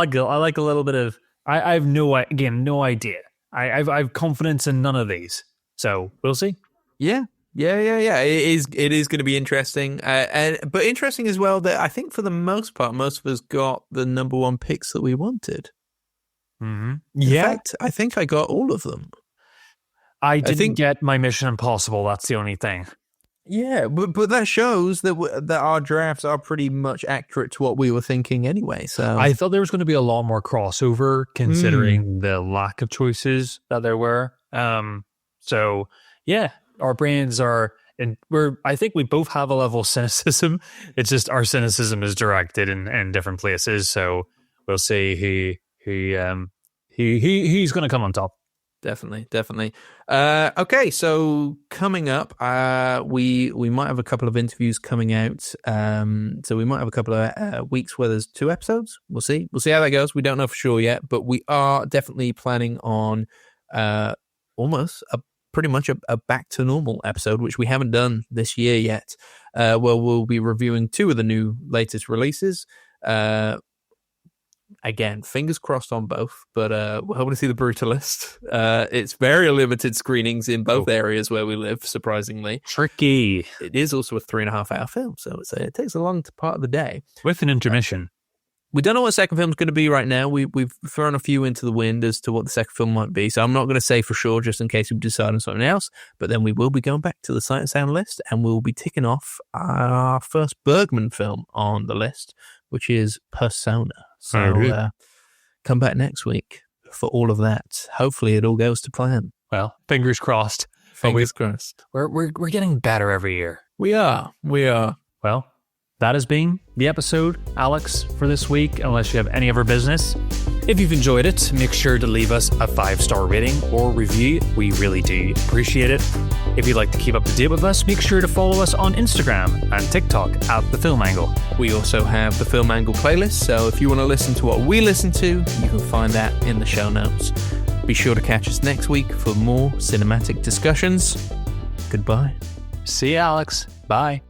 little bit of. I have no idea. I have confidence in none of these, so we'll see. Yeah. It is going to be interesting, but interesting as well that I think for the most part, most of us got the number one picks that we wanted. Mm-hmm. In fact, I think I got all of them. I didn't get my Mission Impossible. That's the only thing. Yeah, but that shows that our drafts are pretty much accurate to what we were thinking anyway. So I thought there was going to be a lot more crossover considering the lack of choices that there were. So yeah, our brains are, and I think we both have a level of cynicism. It's just our cynicism is directed in different places. So we'll see who's going to come on top. Definitely. Okay, so coming up, we might have a couple of interviews coming out. So we might have a couple of weeks where there's 2 episodes. We'll see how that goes. We don't know for sure yet, but we are definitely planning on pretty much a back to normal episode, which we haven't done this year yet. We'll be reviewing 2 of the new latest releases. Again, fingers crossed on both, but we're hoping to see The Brutalist. It's very limited screenings in both areas where we live, surprisingly. Tricky. It is also a 3.5-hour film, so it takes a long part of the day. With an intermission. We don't know what the second film's going to be right now. We've thrown a few into the wind as to what the second film might be, so I'm not going to say for sure just in case we decide on something else, but then we will be going back to the Sight and Sound list, and we'll be ticking off our first Bergman film on the list, which is Persona. So come back next week for all of that. Hopefully it all goes to plan. Well, fingers crossed. Fingers crossed. We're getting better every year. We are. Well, that has been the episode, Alex, for this week, unless you have any other business. If you've enjoyed it, make sure to leave us a 5-star rating or review. We really do appreciate it. If you'd like to keep up to date with us, make sure to follow us on Instagram and TikTok at The Film Angle. We also have the Film Angle playlist, so if you want to listen to what we listen to, you can find that in the show notes. Be sure to catch us next week for more cinematic discussions. Goodbye. See you, Alex. Bye.